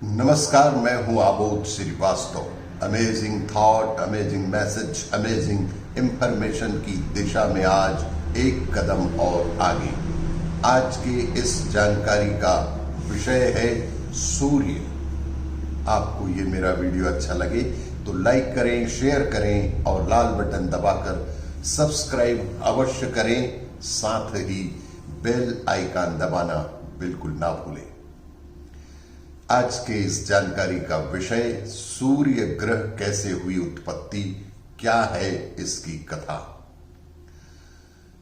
नमस्कार, मैं हूं Abodh Srivastava. Amazing thought, amazing message, amazing information की दिशा में आज एक कदम और आगे। आज के इस जानकारी का विषय है सूर्य। आपको ये मेरा वीडियो अच्छा लगे तो लाइक करें, शेयर करें और लाल बटन दबाकर सब्सक्राइब अवश्य करें। साथ ही बेल आइकन दबाना बिल्कुल ना भूलें। आज के इस जानकारी का विषय सूर्य ग्रह कैसे हुई उत्पत्ति, क्या है इसकी कथा।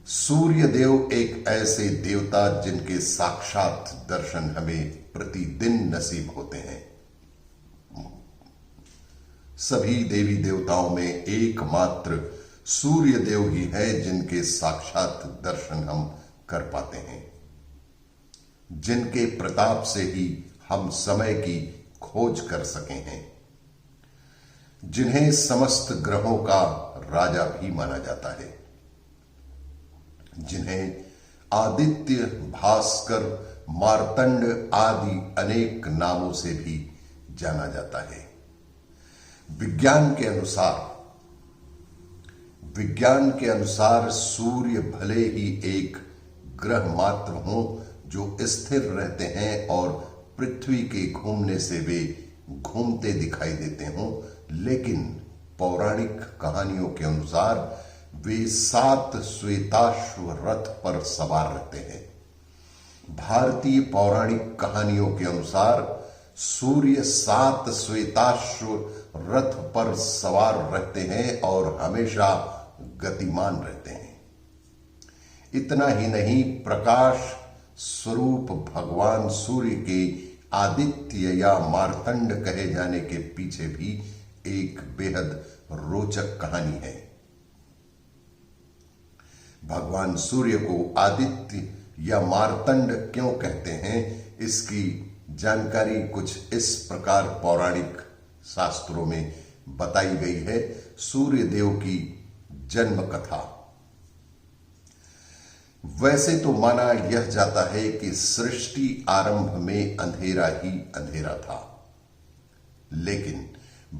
सूर्य देव एक ऐसे देवता जिनके साक्षात दर्शन हमें प्रतिदिन नसीब होते हैं। सभी देवी देवताओं में एकमात्र सूर्य देव ही है जिनके साक्षात दर्शन हम कर पाते हैं, जिनके प्रताप से ही हम समय की खोज कर सके हैं, जिन्हें समस्त ग्रहों का राजा भी माना जाता है, जिन्हें आदित्य, भास्कर, मार्तंड आदि अनेक नामों से भी जाना जाता है। विज्ञान के अनुसार सूर्य भले ही एक ग्रह मात्र हों जो स्थिर रहते हैं और पृथ्वी के घूमने से वे घूमते दिखाई देते हों, लेकिन पौराणिक कहानियों के अनुसार वे 7 श्वेताश्व रथ पर सवार रहते हैं। भारतीय पौराणिक कहानियों के अनुसार सूर्य 7 श्वेताश्व रथ पर सवार रहते हैं और हमेशा गतिमान रहते हैं। इतना ही नहीं, प्रकाश स्वरूप भगवान सूर्य के आदित्य या मार्तंड कहे जाने के पीछे भी एक बेहद रोचक कहानी है। भगवान सूर्य को आदित्य या मार्तंड क्यों कहते हैं, इसकी जानकारी कुछ इस प्रकार पौराणिक शास्त्रों में बताई गई है। सूर्य देव की जन्म कथा। वैसे तो माना यह जाता है कि सृष्टि आरंभ में अंधेरा ही अंधेरा था, लेकिन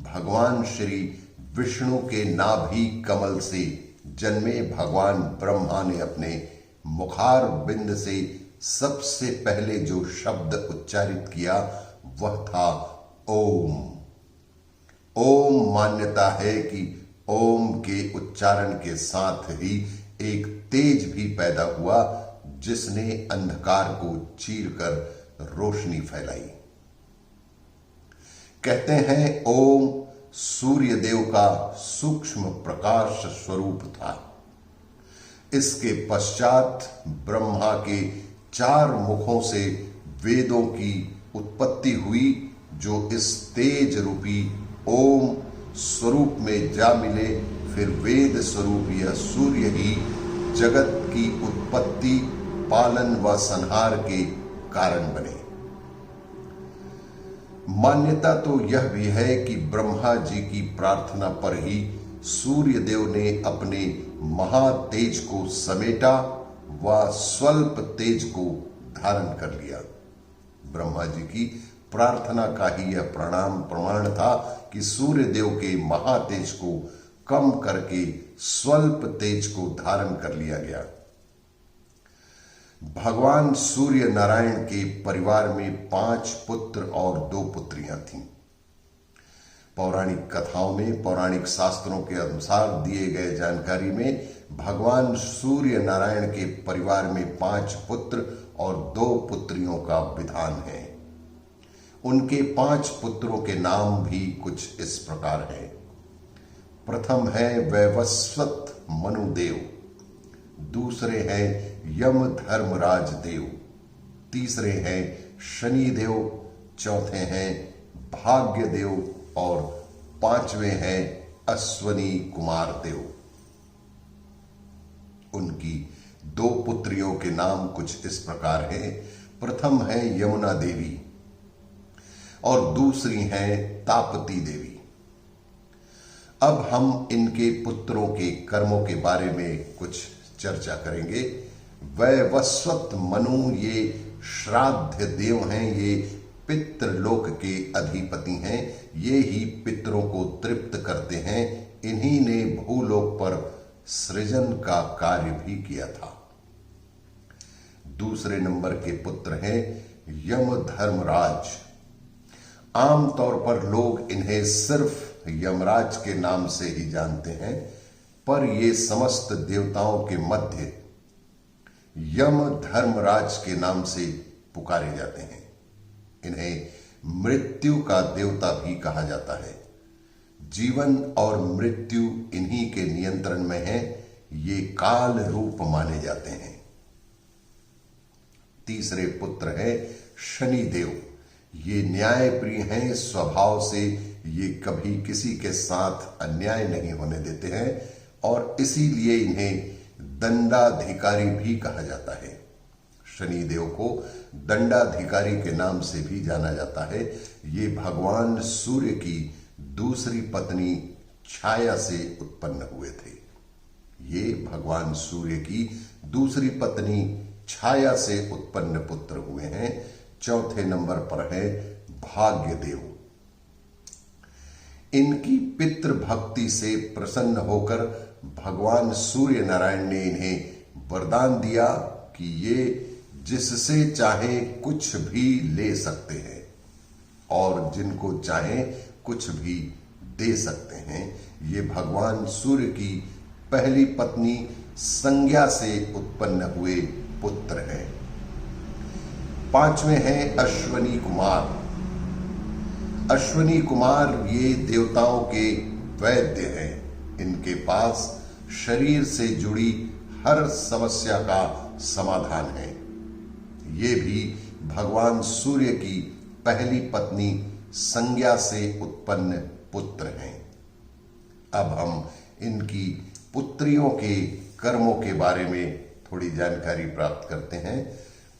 भगवान श्री विष्णु के नाभि कमल से जन्मे भगवान ब्रह्मा ने अपने मुखार बिंद से सबसे पहले जो शब्द उच्चारित किया वह था ओम। ओम मान्यता है कि ओम के उच्चारण के साथ ही एक तेज भी पैदा हुआ जिसने अंधकार को चीरकर रोशनी फैलाई। कहते हैं ओम सूर्य देव का सूक्ष्म प्रकाश स्वरूप था। इसके पश्चात ब्रह्मा के 4 मुखों से वेदों की उत्पत्ति हुई, जो इस तेज रूपी ओम स्वरूप में जा मिले। फिर वेद स्वरूप यह सूर्य ही जगत की उत्पत्ति, पालन व संहार के कारण बने। मान्यता तो यह भी है कि ब्रह्मा जी की प्रार्थना पर ही सूर्य देव ने अपने महातेज को समेटा व स्वल्प तेज को धारण कर लिया। ब्रह्मा जी की प्रार्थना का ही यह प्रमाण था कि सूर्य देव के महातेज को कम करके स्वल्प तेज को धारण कर लिया गया। भगवान सूर्य नारायण के परिवार में 5 पुत्र और 2 पुत्रियां थीं। पौराणिक कथाओं में, पौराणिक शास्त्रों के अनुसार दिए गए जानकारी में भगवान सूर्य नारायण के परिवार में 5 पुत्र और 2 पुत्रियों का विधान है। उनके 5 पुत्रों के नाम भी कुछ इस प्रकार हैं। प्रथम है वैवस्वत मनुदेव, दूसरे हैं यम धर्मराज देव, तीसरे हैं शनि देव, चौथे हैं भाग्य देव और 5वें हैं अश्वनी कुमार देव। उनकी 2 पुत्रियों के नाम कुछ इस प्रकार हैं। प्रथम है यमुना देवी और दूसरी हैं तापती देवी। अब हम इनके पुत्रों के कर्मों के बारे में कुछ चर्चा करेंगे। वैवस्वत मनु ये श्राद्ध देव हैं, ये पितृलोक के अधिपति हैं। ये ही पितरों को तृप्त करते हैं। इन्हीं ने भूलोक पर सृजन का कार्य भी किया था। दूसरे नंबर के पुत्र हैं यम धर्मराज। आमतौर पर लोग इन्हें सिर्फ यमराज के नाम से ही जानते हैं, पर ये समस्त देवताओं के मध्य यम धर्मराज के नाम से पुकारे जाते हैं। इन्हें मृत्यु का देवता भी कहा जाता है। जीवन और मृत्यु इन्हीं के नियंत्रण में है। ये काल रूप माने जाते हैं। तीसरे पुत्र है शनिदेव। ये न्यायप्रिय हैं स्वभाव से। ये कभी किसी के साथ अन्याय नहीं होने देते हैं और इसीलिए इन्हें दंडाधिकारी भी कहा जाता है। शनिदेव को दंडाधिकारी के नाम से भी जाना जाता है। ये भगवान सूर्य की दूसरी पत्नी छाया से उत्पन्न हुए थे। ये भगवान सूर्य की दूसरी पत्नी छाया से उत्पन्न पुत्र हुए हैं। चौथे नंबर पर है भाग्यदेव। इनकी पितृ भक्ति से प्रसन्न होकर भगवान सूर्य नारायण ने इन्हें वरदान दिया कि ये जिससे चाहे कुछ भी ले सकते हैं और जिनको चाहे कुछ भी दे सकते हैं। ये भगवान सूर्य की पहली पत्नी संज्ञा से उत्पन्न हुए पुत्र हैं। पांचवें हैं अश्वनी कुमार। अश्वनी कुमार ये देवताओं के वैद्य हैं। इनके पास शरीर से जुड़ी हर समस्या का समाधान है। ये भी भगवान सूर्य की पहली पत्नी संज्ञा से उत्पन्न पुत्र हैं। अब हम इनकी पुत्रियों के कर्मों के बारे में थोड़ी जानकारी प्राप्त करते हैं।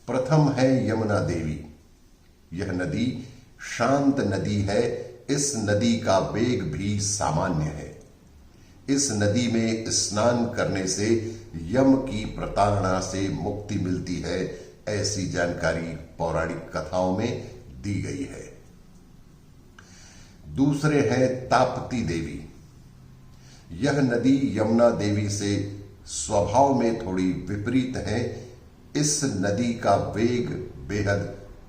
प्रथम है यमुना देवी। यह नदी शांत नदी है। इस नदी का वेग भी सामान्य है। इस नदी में स्नान करने से यम की प्रताड़ना से मुक्ति मिलती है, ऐसी जानकारी पौराणिक कथाओं में दी गई है। दूसरे हैं ताप्ती देवी। यह नदी यमुना देवी से स्वभाव में थोड़ी विपरीत है। इस नदी का वेग बेहद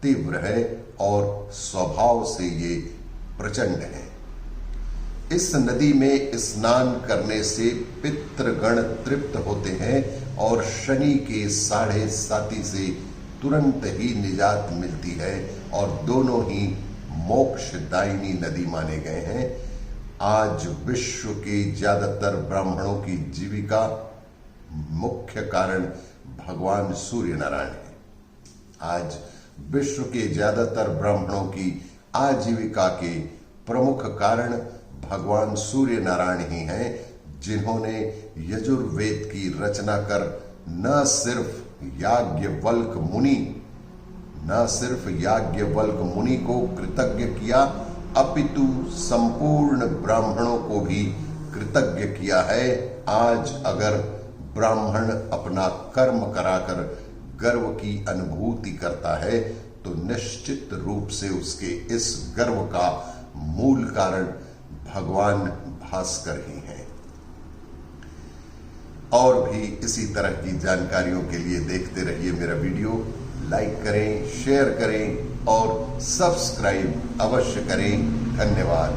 तीव्र है और स्वभाव से ये प्रचंड है। इस नदी में स्नान करने से पितृगण तृप्त होते हैं और शनि के साढ़े साती से तुरंत ही निजात मिलती है और दोनों ही मोक्षदायिनी नदी माने गए हैं। आज विश्व के ज्यादातर ब्राह्मणों की जीविका मुख्य कारण भगवान सूर्य नारायण है। आज विश्व के ज्यादातर ब्राह्मणों की आजीविका के प्रमुख कारण भगवान सूर्य नारायण ही हैं, जिन्होंने यजुर्वेद की रचना कर न सिर्फ याज्ञवल्क मुनि को कृतज्ञ किया, अपितु संपूर्ण ब्राह्मणों को भी कृतज्ञ किया है। आज अगर ब्राह्मण अपना कर्म कराकर गर्व की अनुभूति करता है तो निश्चित रूप से उसके इस गर्व का मूल कारण भगवान भास्कर ही हैं। और भी इसी तरह की जानकारियों के लिए देखते रहिए मेरा वीडियो। लाइक करें, शेयर करें और सब्सक्राइब अवश्य करें। धन्यवाद।